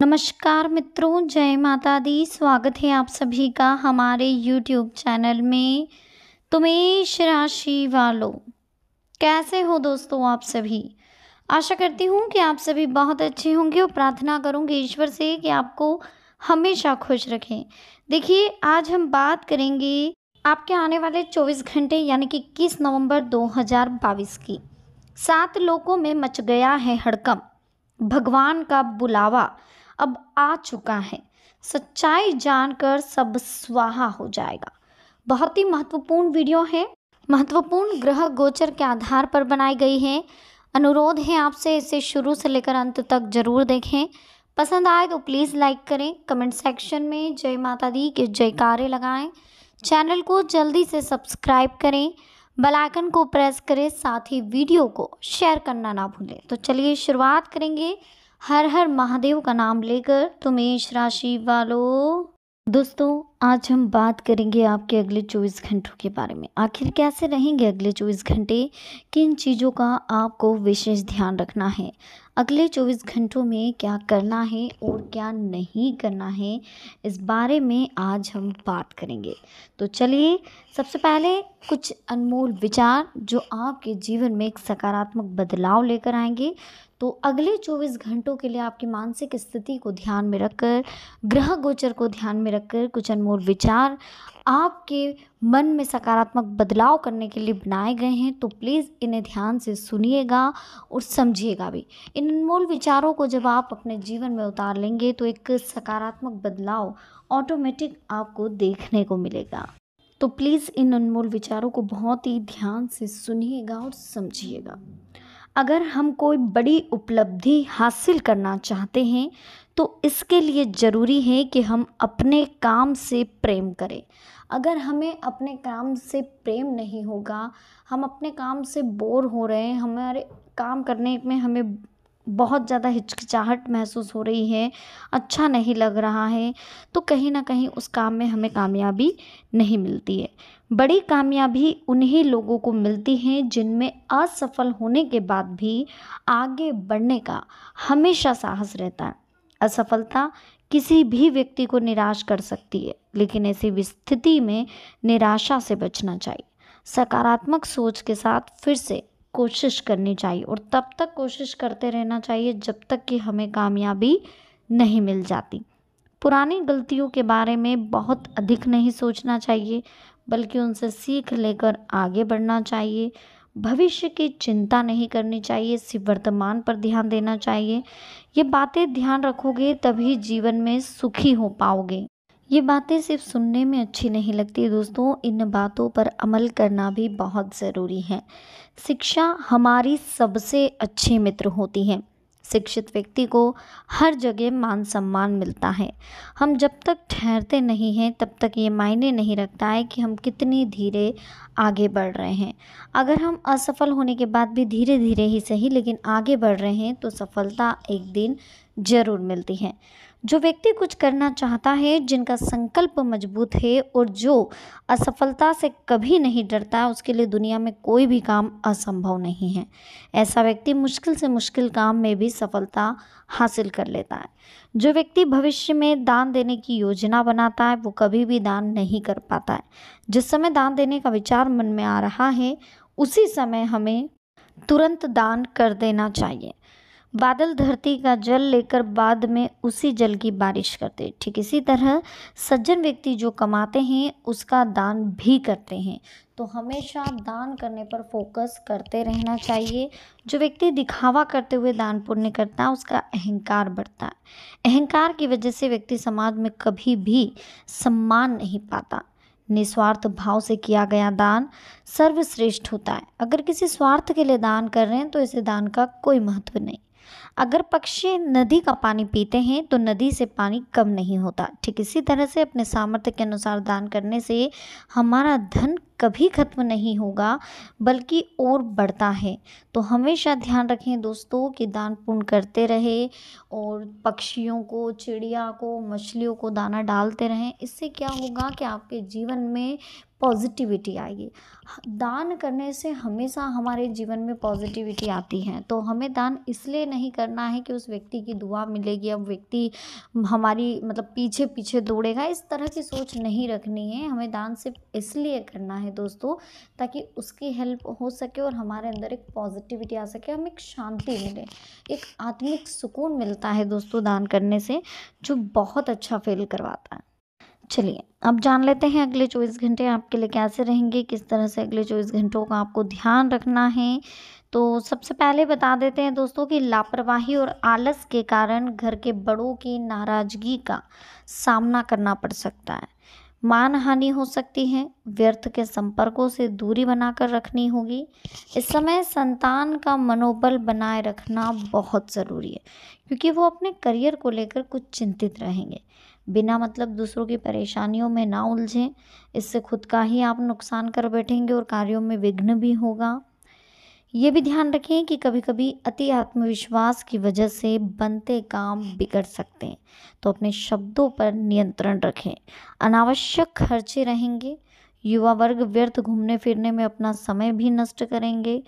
नमस्कार मित्रों, जय माता दी। स्वागत है आप सभी का हमारे YouTube चैनल में। तो मेष राशि वालों, कैसे हो दोस्तों आप सभी? आशा करती हूँ कि आप सभी बहुत अच्छे होंगे और प्रार्थना करूँगी ईश्वर से कि आपको हमेशा खुश रखें। देखिए, आज हम बात करेंगे आपके आने वाले 24 घंटे यानी कि 21 नवंबर 2022 की। 7 लोकों में मच गया है हड़कंप। भगवान का बुलावा अब आ चुका है। सच्चाई जानकर सब स्वाहा हो जाएगा। बहुत ही महत्वपूर्ण वीडियो है। महत्वपूर्ण ग्रह गोचर के आधार पर बनाई गई है। अनुरोध है आपसे इसे शुरू से लेकर अंत तक जरूर देखें। पसंद आए तो प्लीज़ लाइक करें। कमेंट सेक्शन में जय माता दी के जयकारे लगाएं। चैनल को जल्दी से सब्सक्राइब करें। बेल आइकन को प्रेस करें, साथ ही वीडियो को शेयर करना ना भूलें। तो चलिए शुरुआत करेंगे हर हर महादेव का नाम लेकर। तो मेष राशि वालों, दोस्तों आज हम बात करेंगे आपके अगले 24 घंटों के बारे में। आखिर कैसे रहेंगे अगले 24 घंटे, किन चीज़ों का आपको विशेष ध्यान रखना है, अगले 24 घंटों में क्या करना है और क्या नहीं करना है, इस बारे में आज हम बात करेंगे। तो चलिए सबसे पहले कुछ अनमोल विचार जो आपके जीवन में एक सकारात्मक बदलाव लेकर आएंगे। तो अगले 24 घंटों के लिए आपकी मानसिक स्थिति को ध्यान में रखकर, ग्रह गोचर को ध्यान में रखकर कुछ अनमोल विचार आपके मन में सकारात्मक बदलाव करने के लिए बनाए गए हैं। तो प्लीज़ इन्हें ध्यान से सुनिएगा और समझिएगा भी। इन अनमोल विचारों को जब आप अपने जीवन में उतार लेंगे तो एक सकारात्मक बदलाव ऑटोमेटिक आपको देखने को मिलेगा। तो प्लीज़ इन अनमोल विचारों को बहुत ही ध्यान से सुनिएगा और समझिएगा। अगर हम कोई बड़ी उपलब्धि हासिल करना चाहते हैं तो इसके लिए ज़रूरी है कि हम अपने काम से प्रेम करें। अगर हमें अपने काम से प्रेम नहीं होगा, हम अपने काम से बोर हो रहे हैं, हमारे काम करने में हमें बहुत ज़्यादा हिचकिचाहट महसूस हो रही है, अच्छा नहीं लग रहा है, तो कहीं ना कहीं उस काम में हमें कामयाबी नहीं मिलती है। बड़ी कामयाबी उन्हीं लोगों को मिलती है जिनमें असफल होने के बाद भी आगे बढ़ने का हमेशा साहस रहता है। असफलता किसी भी व्यक्ति को निराश कर सकती है, लेकिन ऐसी स्थिति में निराशा से बचना चाहिए। सकारात्मक सोच के साथ फिर से कोशिश करनी चाहिए और तब तक कोशिश करते रहना चाहिए जब तक कि हमें कामयाबी नहीं मिल जाती। पुरानी गलतियों के बारे में बहुत अधिक नहीं सोचना चाहिए, बल्कि उनसे सीख लेकर आगे बढ़ना चाहिए। भविष्य की चिंता नहीं करनी चाहिए, सिर्फ वर्तमान पर ध्यान देना चाहिए। ये बातें ध्यान रखोगे तभी जीवन में सुखी हो पाओगे। ये बातें सिर्फ सुनने में अच्छी नहीं लगती दोस्तों, इन बातों पर अमल करना भी बहुत ज़रूरी है। शिक्षा हमारी सबसे अच्छी मित्र होती है। शिक्षित व्यक्ति को हर जगह मान सम्मान मिलता है। हम जब तक ठहरते नहीं हैं तब तक ये मायने नहीं रखता है कि हम कितनी धीरे आगे बढ़ रहे हैं। अगर हम असफल होने के बाद भी धीरे धीरे ही सही लेकिन आगे बढ़ रहे हैं तो सफलता एक दिन ज़रूर मिलती है। जो व्यक्ति कुछ करना चाहता है, जिनका संकल्प मजबूत है और जो असफलता से कभी नहीं डरता, उसके लिए दुनिया में कोई भी काम असंभव नहीं है। ऐसा व्यक्ति मुश्किल से मुश्किल काम में भी सफलता हासिल कर लेता है। जो व्यक्ति भविष्य में दान देने की योजना बनाता है वो कभी भी दान नहीं कर पाता है। जिस समय दान देने का विचार मन में आ रहा है उसी समय हमें तुरंत दान कर देना चाहिए। बादल धरती का जल लेकर बाद में उसी जल की बारिश करते, ठीक इसी तरह सज्जन व्यक्ति जो कमाते हैं उसका दान भी करते हैं। तो हमेशा दान करने पर फोकस करते रहना चाहिए। जो व्यक्ति दिखावा करते हुए दान पुण्य करता है उसका अहंकार बढ़ता है। अहंकार की वजह से व्यक्ति समाज में कभी भी सम्मान नहीं पाता। निस्वार्थ भाव से किया गया दान सर्वश्रेष्ठ होता है। अगर किसी स्वार्थ के लिए दान कर रहे हैं तो इसे दान का कोई महत्व नहीं। अगर पक्षी नदी का पानी पीते हैं तो नदी से पानी कम नहीं होता। ठीक इसी तरह से अपने सामर्थ्य के अनुसार दान करने से हमारा धन कभी खत्म नहीं होगा बल्कि और बढ़ता है। तो हमेशा ध्यान रखें दोस्तों कि दान पुण्य करते रहे और पक्षियों को, चिड़िया को, मछलियों को दाना डालते रहें। इससे क्या होगा कि आपके जीवन में पॉजिटिविटी आएगी। दान करने से हमेशा हमारे जीवन में पॉजिटिविटी आती है। तो हमें दान इसलिए नहीं करना है कि उस व्यक्ति की दुआ मिलेगी, अब व्यक्ति हमारी मतलब पीछे पीछे दौड़ेगा, इस तरह की सोच नहीं रखनी है। हमें दान सिर्फ इसलिए करना है दोस्तों, ताकि उसकी हेल्प हो सके और हमारे अंदर एक पॉजिटिविटी आ सके, हमें एक शांति मिले, एक आत्मिक सुकून मिलता है दोस्तों दान करने से, जो बहुत अच्छा फील करवाता है। चलिए अब जान लेते हैं अगले 24 घंटे आपके लिए कैसे रहेंगे, किस तरह से अगले 24 घंटों का आपको ध्यान रखना है। तो सबसे पहले बता देते हैं दोस्तों कि लापरवाही और आलस के कारण घर के बड़ों की नाराजगी का सामना करना पड़ सकता है। मानहानि हो सकती है, व्यर्थ के संपर्कों से दूरी बनाकर रखनी होगी। इस समय संतान का मनोबल बनाए रखना बहुत ज़रूरी है, क्योंकि वो अपने करियर को लेकर कुछ चिंतित रहेंगे। बिना मतलब दूसरों की परेशानियों में ना उलझें, इससे खुद का ही आप नुकसान कर बैठेंगे और कार्यों में विघ्न भी होगा। ये भी ध्यान रखें कि कभी कभी अति आत्मविश्वास की वजह से बनते काम बिगड़ सकते हैं, तो अपने शब्दों पर नियंत्रण रखें। अनावश्यक खर्चे रहेंगे। युवा वर्ग व्यर्थ घूमने फिरने में अपना समय भी नष्ट करेंगे।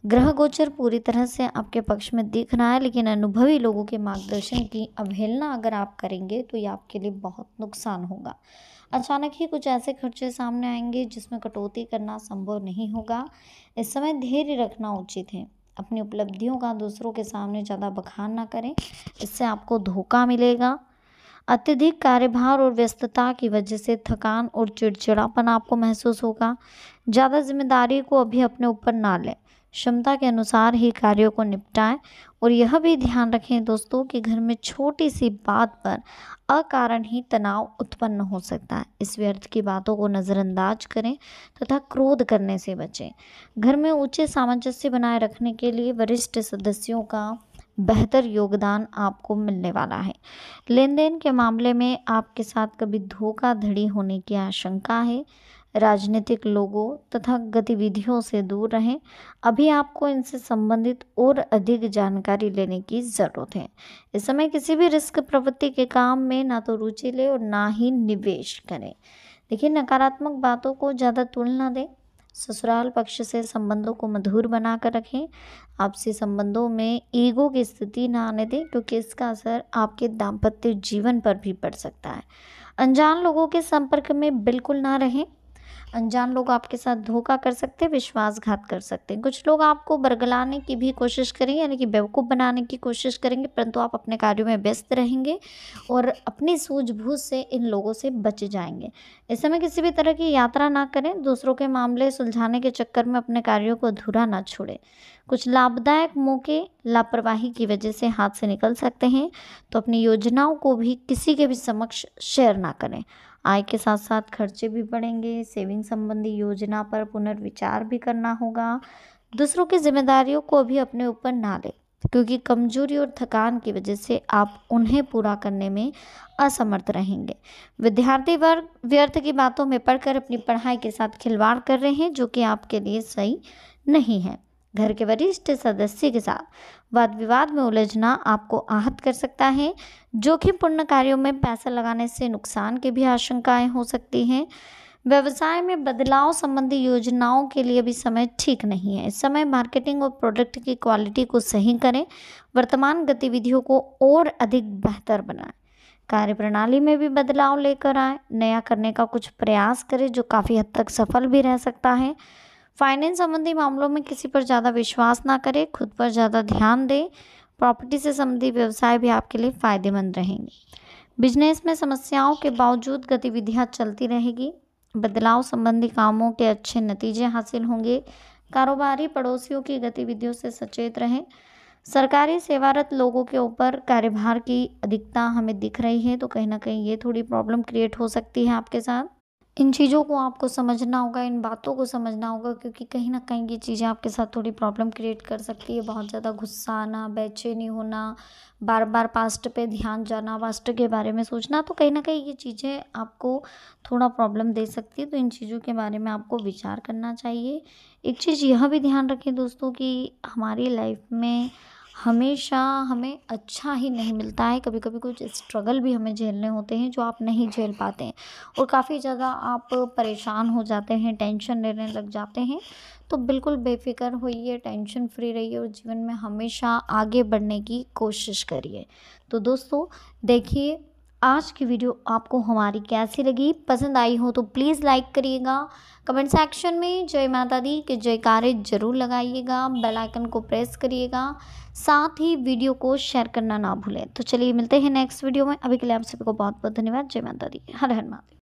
ग्रह गोचर पूरी तरह से आपके पक्ष में दिख रहा है, लेकिन अनुभवी लोगों के मार्गदर्शन की अवहेलना अगर आप करेंगे तो ये आपके लिए बहुत नुकसान होगा। अचानक ही कुछ ऐसे खर्चे सामने आएंगे जिसमें कटौती करना संभव नहीं होगा। इस समय धैर्य रखना उचित है। अपनी उपलब्धियों का दूसरों के सामने ज़्यादा बखान ना करें, इससे आपको धोखा मिलेगा। अत्यधिक कार्यभार और व्यस्तता की वजह से थकान और चिड़चिड़ापन आपको महसूस होगा। ज़्यादा जिम्मेदारी को अभी अपने ऊपर ना लें, क्षमता के अनुसार ही कार्यों को निपटाएं। और यह भी ध्यान रखें दोस्तों कि घर में छोटी सी बात पर अकारण ही तनाव उत्पन्न हो सकता है। इस व्यर्थ की बातों को नज़रअंदाज करें तथा क्रोध करने से बचें। घर में उचित सामंजस्य बनाए रखने के लिए वरिष्ठ सदस्यों का बेहतर योगदान आपको मिलने वाला है। लेन देन के मामले में आपके साथ कभी धोखाधड़ी होने की आशंका है। राजनीतिक लोगों तथा गतिविधियों से दूर रहें। अभी आपको इनसे संबंधित और अधिक जानकारी लेने की ज़रूरत है। इस समय किसी भी रिस्क प्रवृत्ति के काम में ना तो रुचि लें और ना ही निवेश करें। देखिए, नकारात्मक बातों को ज़्यादा तुल ना दें। ससुराल पक्ष से संबंधों को मधुर बना कर रखें। आपसी संबंधों में ईगो की स्थिति ना आने दें, क्योंकि इसका असर आपके दाम्पत्य जीवन पर भी पड़ सकता है। अनजान लोगों के संपर्क में बिल्कुल ना रहें। अनजान लोग आपके साथ धोखा कर सकते हैं, विश्वासघात कर सकते हैं। कुछ लोग आपको बरगलाने की भी कोशिश करेंगे, यानी कि बेवकूफ़ बनाने की कोशिश करेंगे, परंतु आप अपने कार्यों में व्यस्त रहेंगे और अपनी सूझबूझ से इन लोगों से बच जाएंगे। इस समय किसी भी तरह की यात्रा ना करें। दूसरों के मामले सुलझाने के चक्कर में अपने कार्यों को अधूरा ना छोड़ें। कुछ लाभदायक मौके लापरवाही की वजह से हाथ से निकल सकते हैं, तो अपनी योजनाओं को भी किसी के भी समक्ष शेयर ना करें। आय के साथ साथ खर्चे भी बढ़ेंगे। सेविंग संबंधी योजना पर पुनर्विचार भी करना होगा। दूसरों की जिम्मेदारियों को भी अपने ऊपर ना लें, क्योंकि कमजोरी और थकान की वजह से आप उन्हें पूरा करने में असमर्थ रहेंगे। विद्यार्थी वर्ग व्यर्थ की बातों में पढ़कर अपनी पढ़ाई के साथ खिलवाड़ कर रहे हैं, जो कि आपके लिए सही नहीं है। घर के वरिष्ठ सदस्य के साथ वाद विवाद में उलझना आपको आहत कर सकता है। जोखिमपूर्ण कार्यों में पैसा लगाने से नुकसान की भी आशंकाएं हो सकती हैं। व्यवसाय में बदलाव संबंधी योजनाओं के लिए भी समय ठीक नहीं है। इस समय मार्केटिंग और प्रोडक्ट की क्वालिटी को सही करें। वर्तमान गतिविधियों को और अधिक बेहतर बनाएं। कार्यप्रणाली में भी बदलाव लेकर आए। नया करने का कुछ प्रयास करें जो काफ़ी हद तक सफल भी रह सकता है। फाइनेंस संबंधी मामलों में किसी पर ज़्यादा विश्वास ना करें, खुद पर ज़्यादा ध्यान दें। प्रॉपर्टी से संबंधी व्यवसाय भी आपके लिए फ़ायदेमंद रहेंगे। बिजनेस में समस्याओं के बावजूद गतिविधियां चलती रहेगी। बदलाव संबंधी कामों के अच्छे नतीजे हासिल होंगे। कारोबारी पड़ोसियों की गतिविधियों से सचेत रहें। सरकारी सेवारत लोगों के ऊपर कार्यभार की अधिकता हमें दिख रही है, तो कहीं ना कहीं ये थोड़ी प्रॉब्लम क्रिएट हो सकती है आपके साथ। इन चीज़ों को आपको समझना होगा, इन बातों को समझना होगा, क्योंकि कहीं ना कहीं ये चीज़ें आपके साथ थोड़ी प्रॉब्लम क्रिएट कर सकती है। बहुत ज़्यादा गुस्सा आना, बेचैनी होना, बार बार पास्ट पे ध्यान जाना, पास्ट के बारे में सोचना, तो कहीं ना कहीं ये चीज़ें आपको थोड़ा प्रॉब्लम दे सकती है। तो इन चीज़ों के बारे में आपको विचार करना चाहिए। एक चीज़ यह भी ध्यान रखें दोस्तों कि हमारी लाइफ में हमेशा हमें अच्छा ही नहीं मिलता है, कभी कभी कुछ स्ट्रगल भी हमें झेलने होते हैं जो आप नहीं झेल पाते हैं और काफ़ी ज़्यादा आप परेशान हो जाते हैं, टेंशन लेने लग जाते हैं। तो बिल्कुल बेफिक्र होइए, टेंशन फ्री रहिए और जीवन में हमेशा आगे बढ़ने की कोशिश करिए। तो दोस्तों देखिए, आज की वीडियो आपको हमारी कैसी लगी? पसंद आई हो तो प्लीज़ लाइक करिएगा, कमेंट सेक्शन में जय माता दी के जयकारे जरूर लगाइएगा, बेल आइकन को प्रेस करिएगा, साथ ही वीडियो को शेयर करना ना भूलें। तो चलिए मिलते हैं नेक्स्ट वीडियो में। अभी के लिए आप सभी को बहुत बहुत धन्यवाद। जय माता दी, हर हर महादेव।